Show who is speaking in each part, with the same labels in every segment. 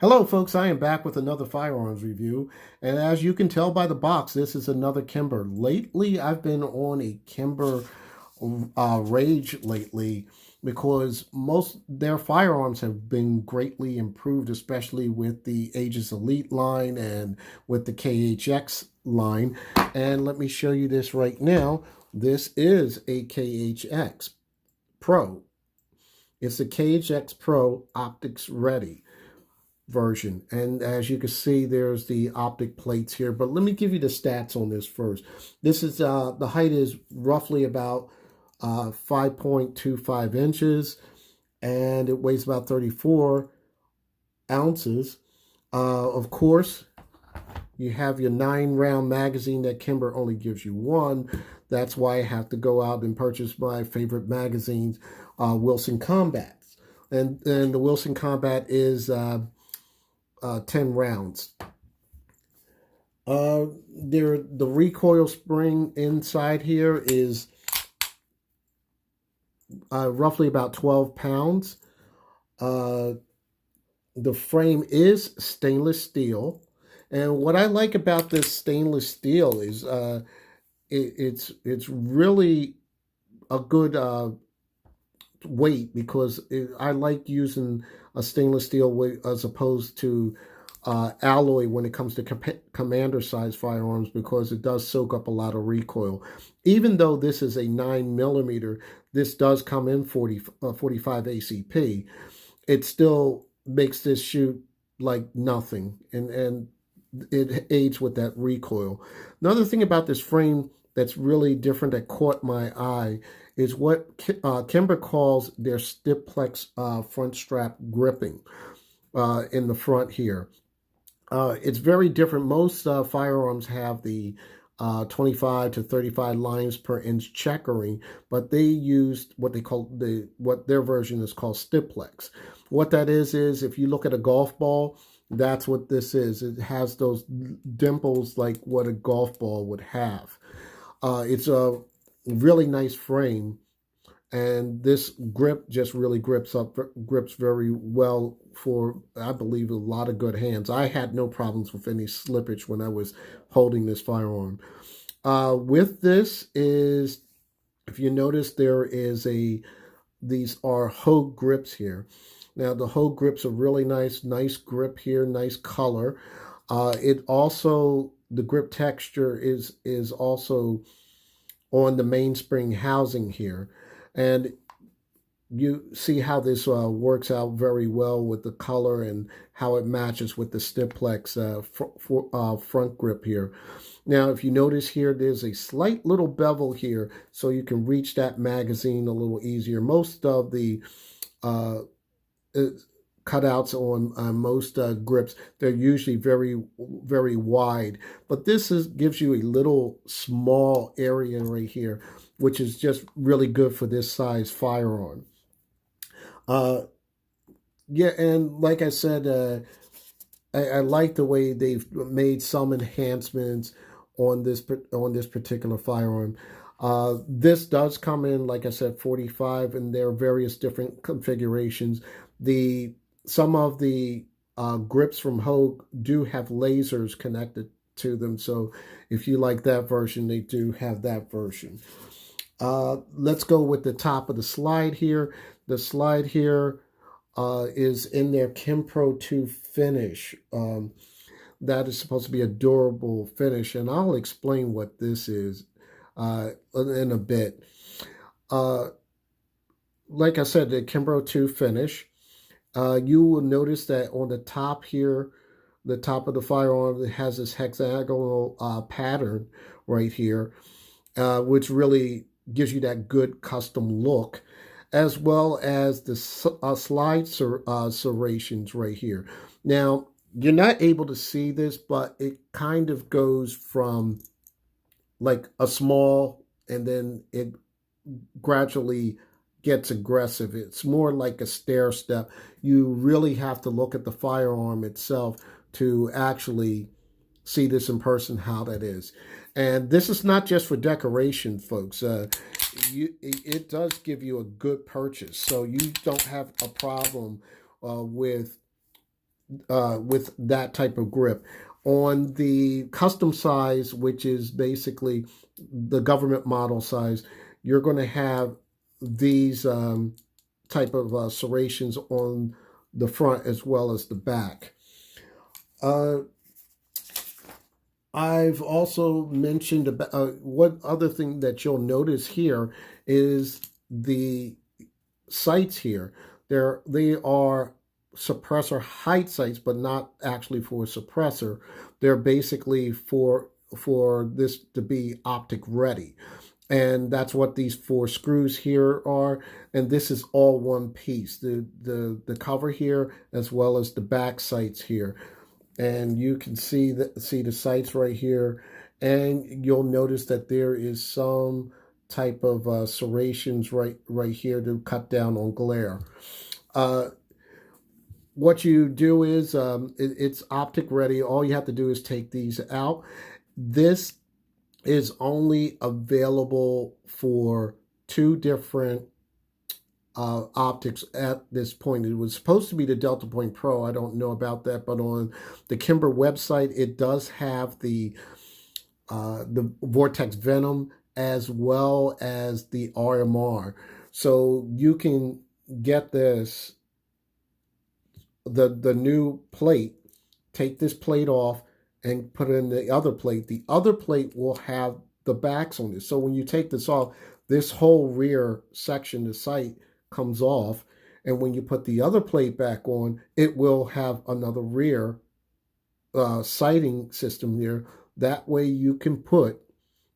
Speaker 1: Hello, folks. I am back with another firearms review. And as you can tell by the box, this is another Kimber. Lately, I've been on a Kimber rage lately because most their firearms have been greatly improved, especially with the Aegis Elite line and with the KHX line. And let me show you this right now. This is a KHX Pro. It's a KHX Pro Optics Ready version. And as you can see, there's the optic plates here. But let me give you the stats on this first. This is the height is roughly about 5.25 inches, and it weighs about 34 ounces. Of course, you have your 9-round magazine that Kimber only gives you one. That's why I have to go out and purchase my favorite magazines, Wilson Combats. And the Wilson Combat is 10 rounds. The recoil spring inside here is roughly about 12 pounds. The frame is stainless steel. And what I like about this stainless steel is it's really a good weight, because I like using a stainless steel weight as opposed to alloy when it comes to commander size firearms, because it does soak up a lot of recoil. Even though this is a 9mm, this does come in 45 ACP. It still makes this shoot like nothing, and it aids with that recoil. Another thing about this frame that's really different that caught my eye is what Kimber calls their Stiplex front strap gripping in the front here. It's very different. Most firearms have the 25 to 35 lines per inch checkering, but they used what they call what their version is called Stiplex. What that is if you look at a golf ball, that's what this is. It has those dimples like what a golf ball would have. It's a really nice frame, and this grip just really grips very well for, I believe, a lot of good hands. I had no problems with any slippage when I was holding this firearm. With this is, if you notice, there is these are Hogue grips here. Now the Hogue grips are really nice grip here, nice color. It also, the grip texture is also on the mainspring housing here. And you see how this works out very well with the color and how it matches with the Stiplex front grip here. Now, if you notice here, there's a slight little bevel here, so you can reach that magazine a little easier. Most of the cutouts on most grips, they're usually very wide, but this gives you a little small area right here, which is just really good for this size firearm. Yeah, and like I said, I like the way they've made some enhancements on this particular firearm. This does come in, like I said, 45, and there are various different configurations. Some of the grips from Hogue do have lasers connected to them, so if you like that version, they do have that version. Let's go with the top of the slide here. The slide here is in their Kimpro 2 finish. That is supposed to be a durable finish, and I'll explain what this is in a bit. Like I said, the Kimbro 2 finish. You will notice that on the top here, the top of the firearm, it has this hexagonal pattern right here, which really gives you that good custom look, as well as the slide serrations right here. Now, you're not able to see this, but it kind of goes from like a small, and then it gradually gets aggressive. It's more like a stair step. You really have to look at the firearm itself to actually see this in person, how that is. And this is not just for decoration, folks. It does give you a good purchase, so you don't have a problem with with that type of grip. On the custom size, which is basically the government model size, you're going to have these type of serrations on the front as well as the back. Uh, I've also mentioned about what other thing that you'll notice here is the sights here. They are suppressor height sights, but not actually for a suppressor. They're basically for this to be optic ready. And that's what these 4 screws here are. And this is all one piece, the cover here as well as the back sights here. And you can see the sights right here, and you'll notice that there is some type of serrations right here to cut down on glare. What you do is it's optic ready. All you have to do is take these out. This is only available for 2 different optics at this point. It was supposed to be the Delta Point Pro. I don't know about that, but on the Kimber website, it does have the Vortex Venom as well as the RMR. So you can get this, the new plate, take this plate off and put it in the other plate. The other plate will have the backs on it. So when you take this off, this whole rear section, the sight, comes off. And when you put the other plate back on, it will have another rear sighting system there. That way you can put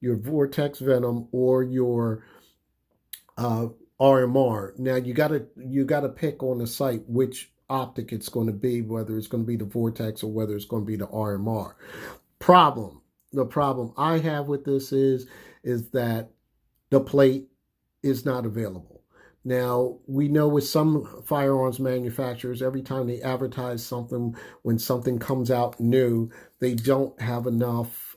Speaker 1: your Vortex Venom or your RMR. Now you gotta pick on the sight which optic it's going to be, whether it's going to be the Vortex or whether it's going to be the RMR. The problem I have with this is that the plate is not available. Now, we know with some firearms manufacturers, every time they advertise something, when something comes out new, they don't have enough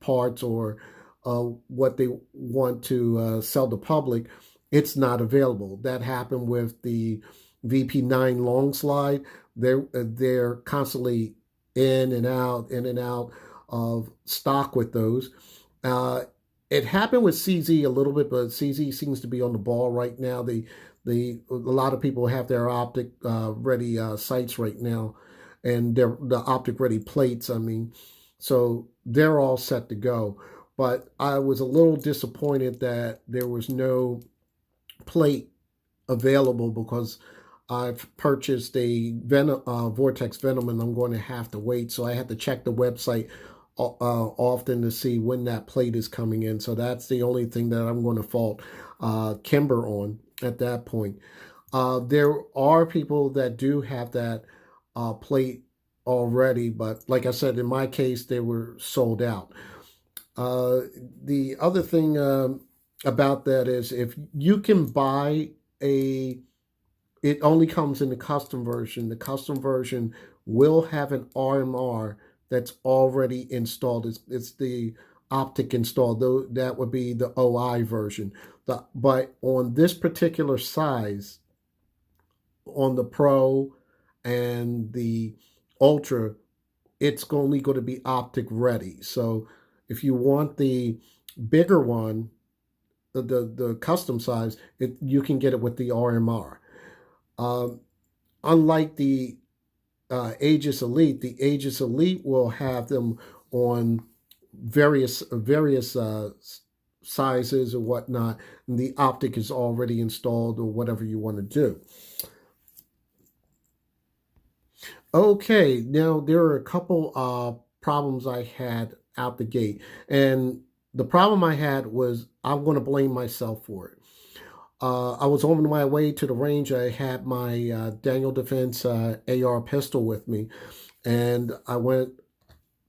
Speaker 1: parts or what they want to sell the public. It's not available. That happened with the VP9 long slide. They're constantly in and out of stock with those. It happened with CZ a little bit, but CZ seems to be on the ball right now. A lot of people have their optic ready sights right now, and the optic ready plates. I mean, so they're all set to go. But I was a little disappointed that there was no plate available, because I've purchased a Vortex Venom and I'm going to have to wait. So I had to check the website often to see when that plate is coming in. So that's the only thing that I'm going to fault Kimber on at that point. There are people that do have that plate already, but like I said, in my case, they were sold out. The other thing about that is, if you can buy it only comes in the custom version. The custom version will have an RMR that's already installed. It's the optic installed, though that would be the OI version. But on this particular size, on the Pro and the Ultra, it's only going to be optic ready. So if you want the bigger one, the custom size, you can get it with the RMR. Unlike the Aegis Elite, the Aegis Elite will have them on various sizes or whatnot, and the optic is already installed or whatever you want to do. Okay, now there are a couple problems I had out the gate, and the problem I had was, I'm going to blame myself for it. I was on my way to the range. I had my Daniel Defense AR pistol with me, and I went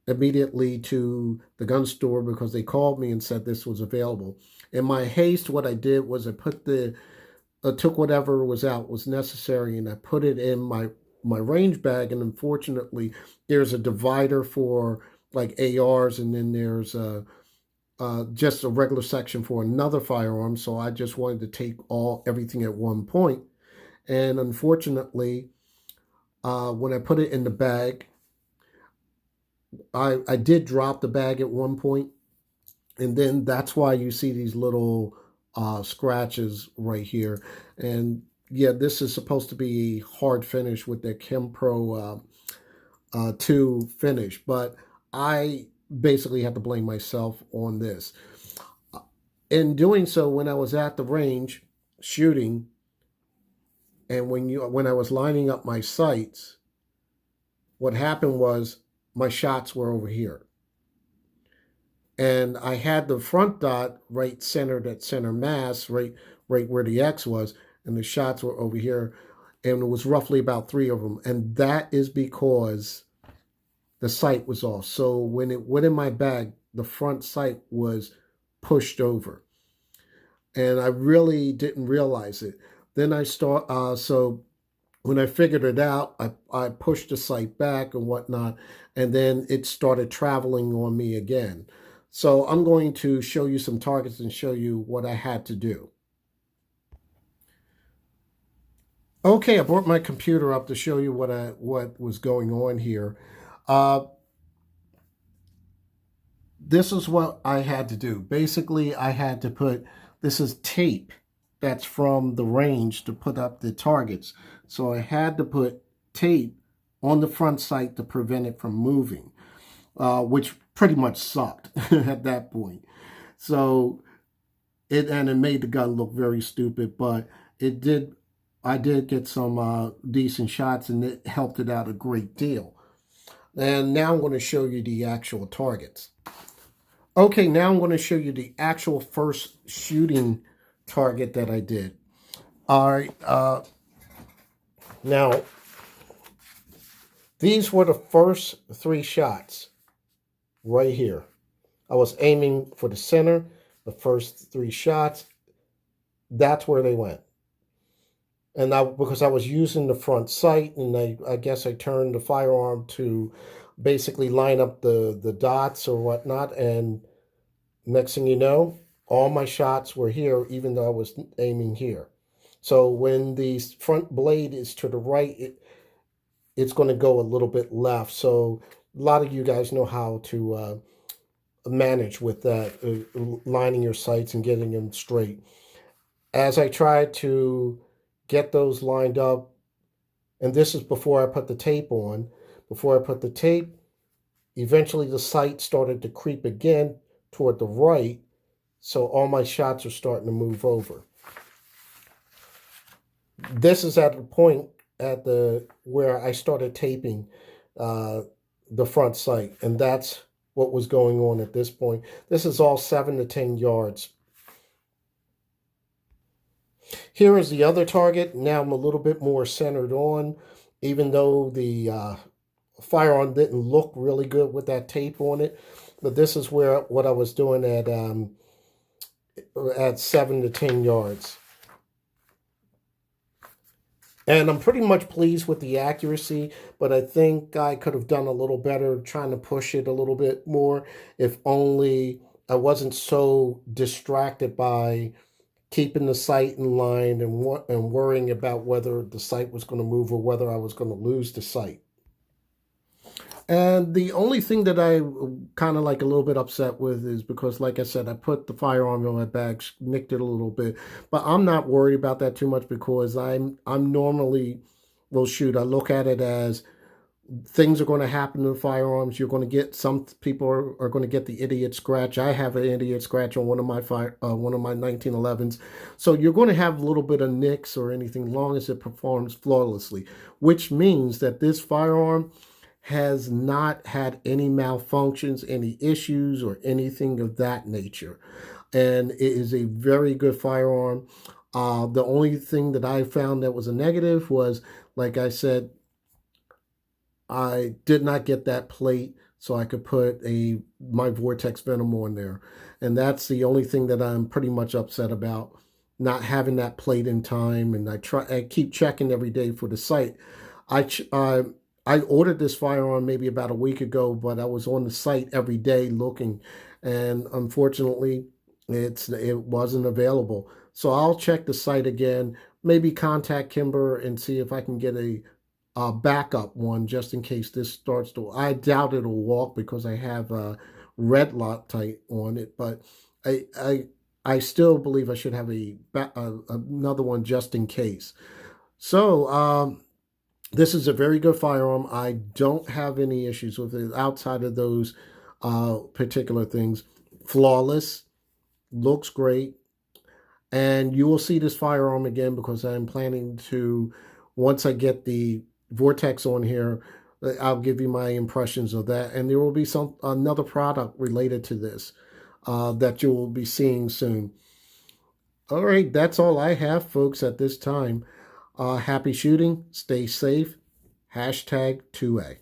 Speaker 1: immediately to the gun store because they called me and said this was available. In my haste, what I did was I took whatever was out was necessary, and I put it in my range bag. And unfortunately, there's a divider for like ARs, and then there's just a regular section for another firearm. So I just wanted to take everything at one point. And unfortunately, when I put it in the bag, I did drop the bag at one point, and then that's why you see these little scratches right here. And yeah, this is supposed to be hard finish with the Kimber 2 finish, but I basically have to blame myself on this. In doing so, when I was at the range shooting, and when I was lining up my sights, what happened was my shots were over here. And I had the front dot right centered at center mass, right where the X was, and the shots were over here, and it was roughly about 3 of them. And that is because the sight was off. So when it went in my bag, the front sight was pushed over, and I really didn't realize it. Then so when I figured it out, I pushed the sight back and whatnot, and then it started traveling on me again. So I'm going to show you some targets and show you what I had to do. Okay, I brought my computer up to show you what was going on here. This is what I had to do. Basically, I had to put, this is tape that's from the range to put up the targets. So I had to put tape on the front sight to prevent it from moving, which pretty much sucked at that point. So it made the gun look very stupid, but I did get some decent shots, and it helped it out a great deal. And now I'm going to show you the actual targets. Okay, now I'm going to show you the actual first shooting target that I did. All right, now these were the first 3 shots right here. I was aiming for the center, the first 3 shots, that's where they went. And because I was using the front sight, and I guess I turned the firearm to basically line up the dots or whatnot, and next thing you know, all my shots were here, even though I was aiming here. So when the front blade is to the right, it's going to go a little bit left. So a lot of you guys know how to manage with that, lining your sights and getting them straight. As I tried to get those lined up, and this is before I put the tape on. Before I put the tape, eventually the sight started to creep again toward the right, so all my shots are starting to move over. This is at the point where I started taping the front sight, and that's what was going on at this point. This is all 7 to 10 yards. Here is the other target. Now I'm a little bit more centered on, even though the firearm didn't look really good with that tape on it. But this is what I was doing at 7 to 10 yards. And I'm pretty much pleased with the accuracy, but I think I could have done a little better trying to push it a little bit more, if only I wasn't so distracted by keeping the sight in line and worrying about whether the sight was going to move or whether I was going to lose the sight. And the only thing that I kind of like a little bit upset with is because, like I said, I put the firearm in my bag, nicked it a little bit, but I'm not worried about that too much because I'm normally will shoot. I look at it as things are going to happen to the firearms. You're going to get, some people are going to get the idiot scratch. I have an idiot scratch on one of my 1911s. So you're going to have a little bit of nicks or anything, long as it performs flawlessly, which means that this firearm has not had any malfunctions, any issues, or anything of that nature. And it is a very good firearm. The only thing that I found that was a negative was, like I said, I did not get that plate so I could put my Vortex Venom on there. And that's the only thing that I'm pretty much upset about, not having that plate in time. And I keep checking every day for the sight. I ordered this firearm maybe about a week ago, but I was on the site every day looking, and unfortunately, it wasn't available. So I'll check the site again, maybe contact Kimber and see if I can get backup one just in case this starts to. I doubt it'll walk because I have a red Loctite on it, but I I I still believe I should have another one just in case. So this is a very good firearm. I don't have any issues with it outside of those particular things. Flawless, looks great, and you will see this firearm again because I'm planning to, once I get the Vortex on here, I'll give you my impressions of that, and there will be another product related to this that you will be seeing soon. All right, that's all I have, folks, at this time. Happy shooting, stay safe, hashtag 2A.